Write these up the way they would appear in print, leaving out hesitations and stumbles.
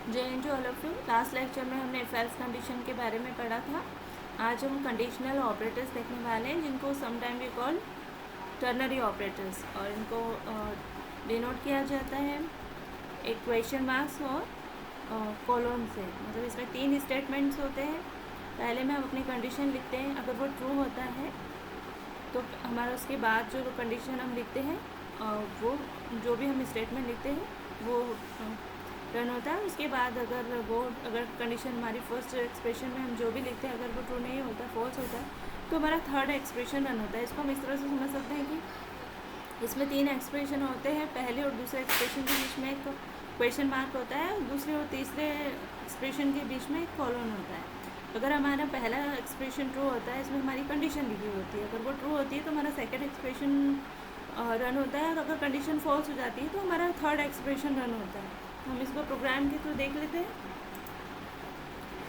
जय all of you. Last lecture में हमने इफ एल्स कंडीशन के बारे में पढ़ा था। आज हम कंडीशनल ऑपरेटर्स देखने वाले हैं जिनको sometime we call ternary operators, और इनको डिनोट किया जाता है एक क्वेश्चन मार्क्स और कॉलन से। मतलब इसमें 3 स्टेटमेंट्स होते हैं। पहले में हम अपनी कंडीशन लिखते हैं, अगर वो ट्रू होता है तो हमारा उसके बाद जो कंडीशन हम लिखते हैं वो जो भी हम स्टेटमेंट लिखते हैं वो रन होता है। उसके बाद अगर कंडीशन हमारी फर्स्ट एक्सप्रेशन में हम जो भी लिखते हैं अगर वो ट्रू नहीं होता, फॉल्स होता है, तो हमारा थर्ड एक्सप्रेशन रन होता है। इसको हम इस तरह से समझ सकते हैं कि इसमें 3 एक्सप्रेशन होते हैं। पहले और दूसरे एक्सप्रेशन के बीच में एक क्वेश्चन मार्क होता है, दूसरे और तीसरे एक्सप्रेशन के बीच में एक कॉलन होता है। अगर हमारा पहला एक्सप्रेशन ट्रू होता है, इसमें हमारी कंडीशन लिखी होती है, अगर वो ट्रू होती है तो हमारा सेकेंड एक्सप्रेशन रन होता है, और अगर कंडीशन फॉल्स हो जाती है तो हमारा थर्ड एक्सप्रेशन रन होता है। हम इसको प्रोग्राम के थ्रू देख लेते हैं।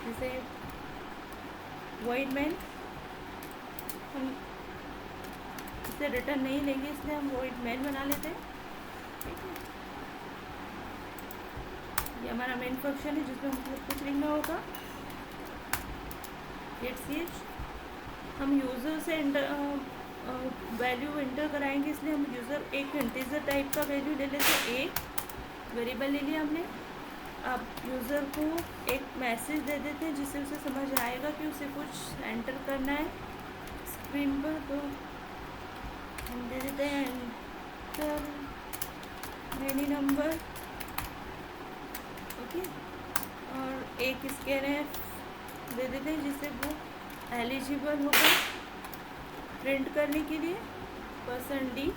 जैसे वॉइड मेन, हम इसे रिटर्न नहीं लेंगे इसलिए हम वॉइड मेन बना लेते हैं। ठीक है, ये हमारा मेन फंक्शन है जिसमें हमको कुछ लिखना होगा। गेट ch हम यूज़र से वैल्यू इंटर कराएंगे, इसलिए हम यूज़र एक इंटीजर टाइप का वैल्यू ले लेते हैं। एक वेरिएबल ले लिया हमने। अब यूज़र को एक मैसेज दे देते हैं जिससे उसे समझ आएगा कि उसे कुछ एंटर करना है स्क्रीन पर। तो हम दे देते हैं एंटर मेनी नंबर, ओके, और एक स्कैनर दे देते हैं जिससे वो एलिजिबल होगा प्रिंट करने के लिए %d,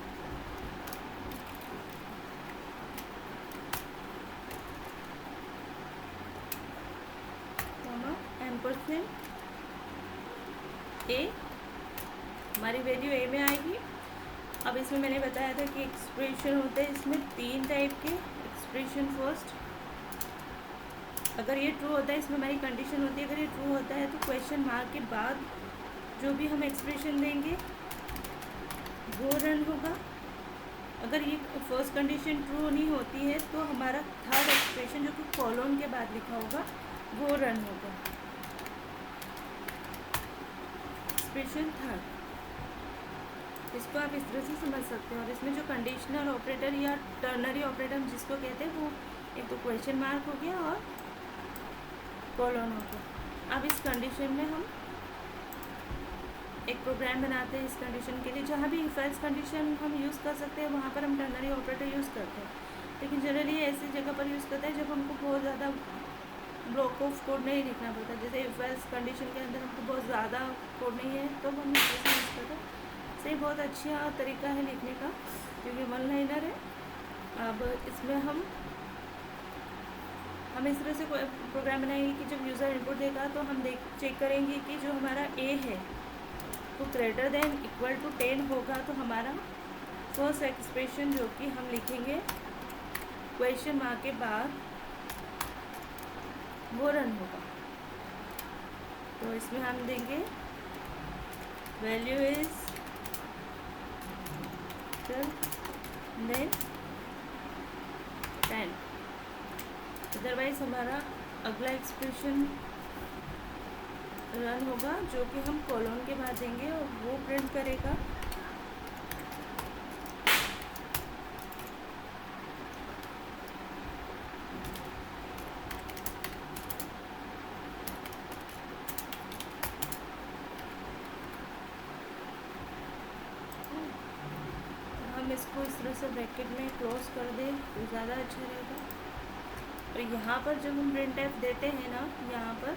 एम्परसेंड a, हमारी वैल्यू a में आएगी। अब इसमें मैंने बताया था कि एक्सप्रेशन होते हैं इसमें 3 टाइप के। एक्सप्रेशन फर्स्ट, अगर ये ट्रू होता है, इसमें हमारी कंडीशन होती है, अगर ये ट्रू होता है तो क्वेश्चन मार्क के बाद जो भी हम एक्सप्रेशन देंगे वो रन होगा। अगर ये फर्स्ट कंडीशन ट्रू नहीं होती है तो हमारा थर्ड एक्सप्रेशन जो कि कॉलन के बाद लिखा होगा वो रन होगा। एक्सप्रेशन थर्ड, इसको आप इस तरह से समझ सकते हैं। और इसमें जो कंडीशनल ऑपरेटर या टर्नरी ऑपरेटर जिसको कहते हैं वो एक तो क्वेश्चन मार्क हो गया और कॉलन हो गया। अब इस कंडीशन में हम एक प्रोग्राम बनाते हैं इस कंडीशन के लिए। जहाँ भी इफ एल्स कंडीशन हम यूज़ कर सकते हैं वहाँ पर हम टर्नरी ऑपरेटर यूज़ करते हैं, लेकिन जनरली ऐसी जगह पर यूज़ करते हैं जब हमको बहुत ज़्यादा ब्लॉक ऑफ कोड नहीं लिखना पड़ता। जैसे इफ एल्स कंडीशन के अंदर हमको बहुत ज़्यादा कोड नहीं है तो हम इस तरह से यूज़ करते हैं। सही, बहुत अच्छा तरीका है लिखने का क्योंकि वन लाइनर है। अब इसमें हम इस तरह से प्रोग्राम बनाएंगे कि जब यूज़र इनपुट देगा तो हम चेक करेंगे कि जो हमारा a है वो ग्रेटर देन इक्वल टू 10 होगा तो हमारा फर्स्ट एक्सप्रेशन जो कि हम लिखेंगे क्वेश्चन मार्क के बाद वो रन होगा। तो इसमें हम देंगे वैल्यू इज देन 10, अदरवाइज हमारा अगला एक्सप्रेशन रन होगा जो कि हम कॉलन के बाद देंगे और वो प्रिंट करेगा हम इसको इस तरह से ब्रैकेट में क्लोज कर दें तो ज़्यादा अच्छा रहेगा। और यहाँ पर जब हम प्रिंट एफ देते हैं ना, यहाँ पर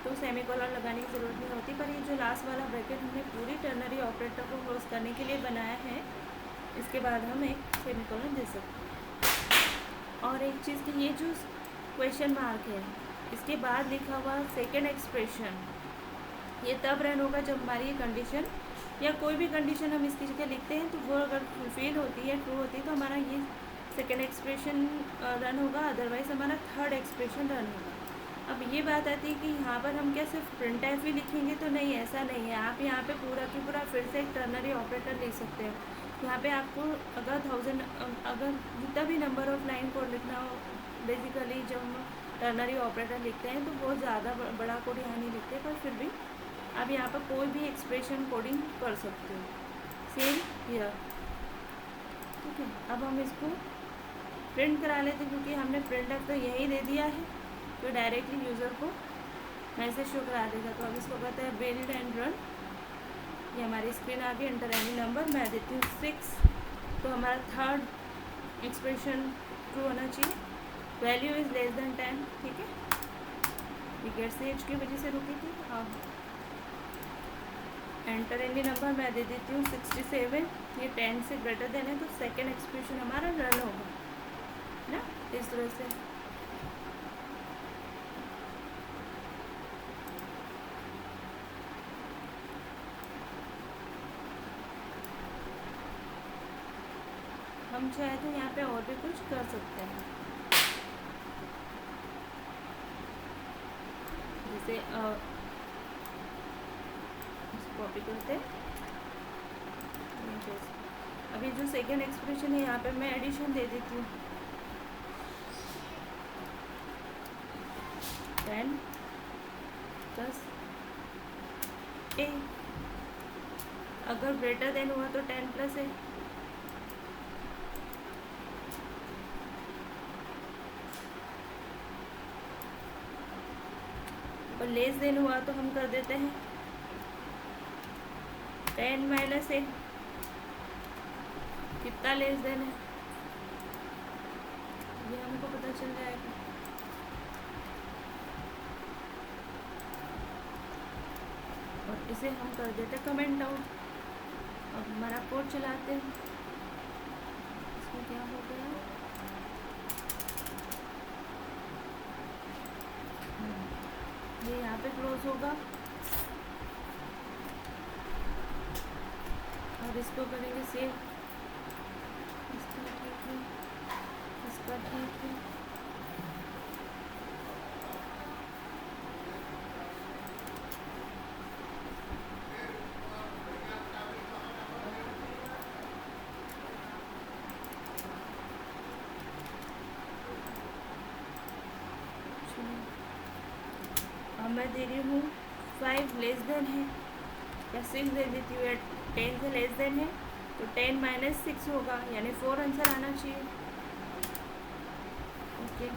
तो सेमीकोलन लगाने की ज़रूरत नहीं होती, पर ये जो लास्ट वाला ब्रैकेट हमने पूरी टर्नरी ऑपरेटर को क्लोज करने के लिए बनाया है, इसके बाद हम एक सेमीकोलन दे सकते हैं। और एक चीज़ कि ये जो क्वेश्चन मार्क है इसके बाद लिखा हुआ सेकेंड एक्सप्रेशन ये तब रन होगा जब हमारी ये कंडीशन या कोई भी कंडीशन हम इसकी जगह लिखते हैं तो वो अगर फुलफिल होती है, ट्रू होती है, तो हमारा ये सेकेंड एक्सप्रेशन रन होगा, अदरवाइज़ हमारा थर्ड एक्सप्रेशन रन होगा। अब ये बात आती है कि यहाँ पर हम क्या सिर्फ प्रिंट एफ ही लिखेंगे, तो नहीं, ऐसा नहीं है। आप यहाँ पे पूरा की पूरा फिर से एक टर्नरी ऑपरेटर लिख सकते हो। यहाँ पे आपको अगर 1000 अगर जितना भी नंबर ऑफ लाइन कोड लिखना हो बेसिकली जब हम टर्नरी ऑपरेटर लिखते हैं तो बहुत ज़्यादा बड़ा कोड यहाँ नहीं लिखते, पर फिर भी आप यहाँ पर कोई भी एक्सप्रेशन कोडिंग कर सकते हो, सेम हियर। ठीक है, अब हम इसको प्रिंट करा लेते हैं, क्योंकि हमने प्रिंट तो यही दे दिया है तो डायरेक्टली यूज़र को मैसेज शो करा देगा। तो अब इसको कहते हैं बिल्ड एंड रन। ये हमारी स्क्रीन आ गई, एंटर एनी नंबर, मैं देती हूँ 6। तो हमारा थर्ड एक्सप्रेशन ट्रू होना चाहिए, वैल्यू इज़ लेस देन 10। ठीक है, ये गेट से एज की वजह से रुकी थी। अब एंटर एनी नंबर, मैं दे देती हूँ 67। ये 10 से ग्रेटर देन है, तो सेकेंड एक्सप्रेशन हमारा रन होगा ना, इस तरह से। हम चाहे तो यहाँ पे और भी कुछ कर सकते हैं, जैसे कॉपी करते हैं। अभी जो सेकेंड एक्सप्रेशन है यहाँ पे मैं एडिशन दे देती हूँ, 10 + a। अगर ग्रेटर देन हुआ तो 10 + a। और लेस देन हुआ तो हम कर देते हैं 10 - a। कितना लेस देन है ये हमको पता चल जाएगा। और इसे हम कर देते कमेंट आउट। अब हमारा कोड चलाते हैं, इसमें क्या हो गया, ये यहाँ पे क्लोज होगा और इसको करेंगे सेव। इसका ठीक है, इसका ठीक है। अब मैं दे रही हूँ 5 लेस देन है, या 6 दे देती हूँ, 10 से लेस देन है तो 10 - 6 होगा, यानी 4 आंसर आना चाहिए। ओके,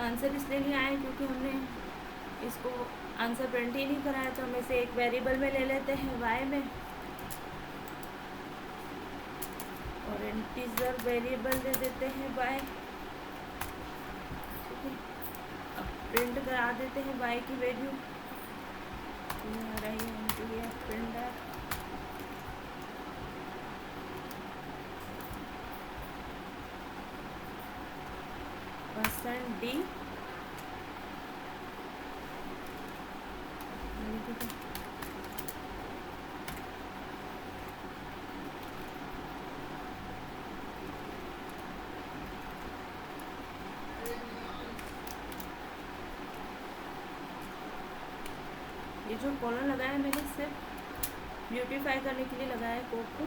आंसर इसलिए नहीं आया क्योंकि हमने इसको आंसर प्रिंट ही नहीं कराया, तो हम इसे एक वेरिएबल में ले लेते हैं y में, और इंटीजर वेरिएबल दे देते हैं y। अब प्रिंट करा देते हैं y की वैल्यू, आ रही है प्रिंटर। %d ये जो कॉलम लगाया है मैंने सिर्फ ब्यूटीफाई करने के लिए लगाया है, कोड को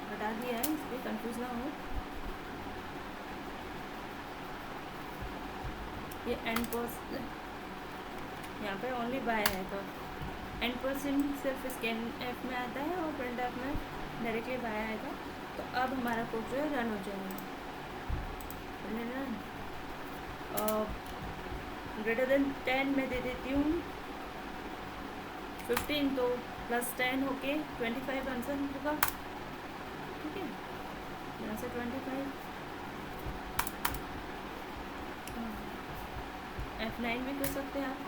हटा दिया है इसलिए कंफ्यूज ना हो। ये %, यहाँ पे ओनली बाय है, तो %, सिर्फ स्कैन एफ में आता है और प्रिंट एफ में डायरेक्टली बाय आएगा। तो अब हमारा कोड जो है रन हो जाएगा। ग्रेटर देन 10 में दे देती हूँ 15, तो +10 होके 25 आंसर होगा। ठीक है, यहाँ से 25, F9 भी कर सकते हैं आप।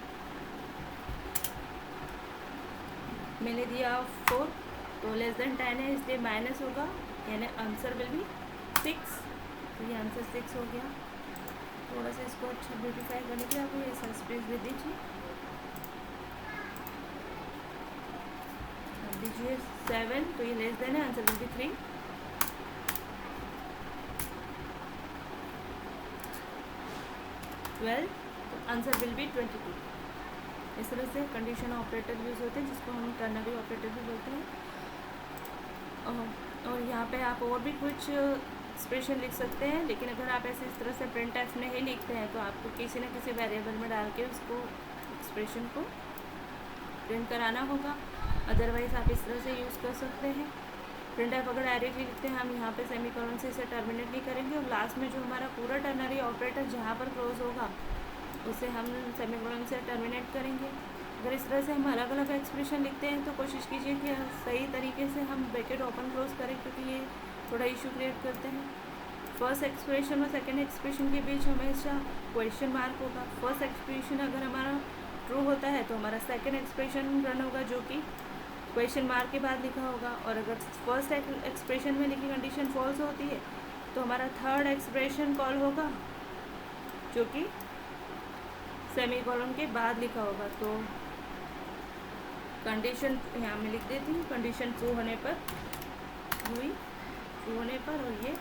मैंने दिया 4, तो लेस देन 10 है इसलिए माइनस होगा, यानी आंसर विल बी 6। तो ये आंसर 6 हो गया। थोड़ा सा इसको अच्छा ब्यूटीफाई करने के लिए आपको ऐसा स्पेस दे दीजिए, दीजिए 7, तो ये लेस देन है, आंसर विल बी 3। 12, तो आंसर विल बी 22। इस तरह से कंडीशन ऑपरेटर यूज़ होते हैं, जिसको हम टर्नरी ऑपरेटर भी बोलते हैं। और यहाँ पे आप और भी कुछ एक्सप्रेशन लिख सकते हैं, लेकिन अगर आप ऐसे इस तरह से प्रिंट एफ में ही लिखते हैं तो आपको किसी न किसी वेरिएबल में डाल के उसको एक्सप्रेशन को प्रिंट कराना होगा। अदरवाइज़ आप इस तरह से यूज़ कर सकते हैं। प्रिंट एफ अगर डायरेक्टली लिखते हैं हम यहाँ पे सेमीकोलन से इसे टर्मिनेट नहीं करेंगे, और लास्ट में जो हमारा पूरा टर्नरी ऑपरेटर जहाँ पर क्लोज होगा उसे हम सेमीकोलन से टर्मिनेट करेंगे। अगर इस तरह से हम अलग अलग एक्सप्रेशन लिखते हैं तो कोशिश कीजिए कि सही तरीके से हम ब्रैकेट ओपन क्लोज करें, क्योंकि ये थोड़ा इशू क्रिएट करते हैं। फर्स्ट एक्सप्रेशन और सेकंड एक्सप्रेशन के बीच हमेशा क्वेश्चन मार्क होगा। फर्स्ट एक्सप्रेशन अगर हमारा ट्रू होता है तो हमारा सेकंड एक्सप्रेशन रन होगा जो कि क्वेश्चन मार्क के बाद लिखा होगा, और अगर फर्स्ट एक्सप्रेशन में लिखी कंडीशन फॉल्स होती है तो हमारा थर्ड एक्सप्रेशन कॉल होगा जो कि सेमीकोलन के बाद लिखा होगा। तो कंडीशन यहाँ मैं लिख देती हूँ, कंडीशन ट्रू होने पर हुई, ट्रू होने पर, और ये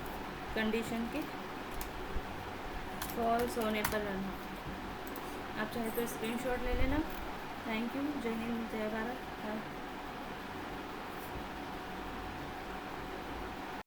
कंडीशन के फॉल्स होने पर रन हो। आप चाहे तो स्क्रीनशॉट ले लेना। Thank you. जय हिंद, जय भारत।